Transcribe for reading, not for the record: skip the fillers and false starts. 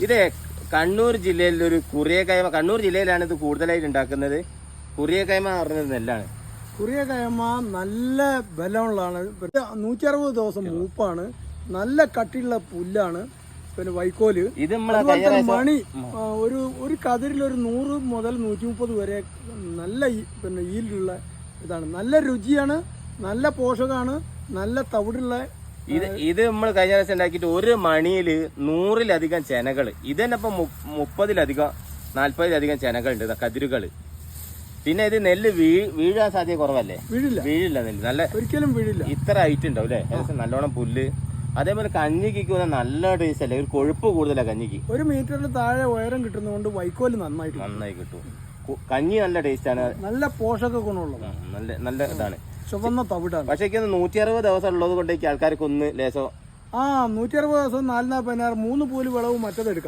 ഇത് കണ്ണൂർ ജില്ലയിലൊരു കുറിയക്കൈമ, കണ്ണൂർ ജില്ലയിലാണ് ഇത് കൂടുതലായിട്ട് ഉണ്ടാക്കുന്നത്. കുറിയക്കൈമ എന്ന് പറഞ്ഞത് നെല്ലാണ്. കുറിയക്കൈമ നല്ല ബലമുള്ളതാണ്. 160 ദിവസം മൂപ്പാണ്. നല്ല കട്ടിയുള്ള പുല്ലാണ്. പിന്നെ വൈക്കോല് ഇത് മണി ഒരു കതിരിൽ ഒരു 100 മുതൽ 130 വരെ നല്ല പിന്നെ ഈലുള്ള ഇതാണ്. നല്ല രുചിയാണ്, നല്ല പോഷകമാണ്, നല്ല തവിടുള്ള. ഇത് നമ്മൾ കഴിഞ്ഞ ദിവസം ഉണ്ടാക്കിയിട്ട് ഒരു മണിയില് 100-ലധികം ചെനകള്. ഇത് തന്നെ ഇപ്പൊ 30-ലധികം 40-ലധികം ചെനകളുണ്ട്, കതിരുകള്. പിന്നെ ഇത് നെല്ല് വീഴാൻ സാധ്യത കുറവല്ലേ? വീഴില്ല നെല്ല്, നല്ല ഒരിക്കലും വീഴില്ല. ഇത്ര ഹൈറ്റ് ഉണ്ടാവും അല്ലേ? ഏകദേശം നല്ലോണം പുല്ല്. അതേപോലെ കഞ്ഞിക്ക് നല്ല ടേസ്റ്റ് അല്ലേ? ഒരു കൊഴുപ്പ് കൂടുതലാണ് കഞ്ഞിക്ക്. 1 മീറ്ററിന് താഴെ ഉയരം കിട്ടുന്നതുകൊണ്ട് വൈക്കോല് നന്നായി കിട്ടും. കഞ്ഞി നല്ല ടേസ്റ്റ് ആണ്, നല്ല പോഷക ഗുണമുള്ളത്, നല്ല ഇതാണ്, ചുവന്ന തവിടാണ്. പക്ഷേ 160 ദിവസം ഉള്ളത് കൊണ്ടേക്ക് ആൾക്കാർക്ക് ഒന്ന് ലേശം 160 ദിവസം 4-16 3 പൂല് വിളവ് മറ്റതെടുക്കാം.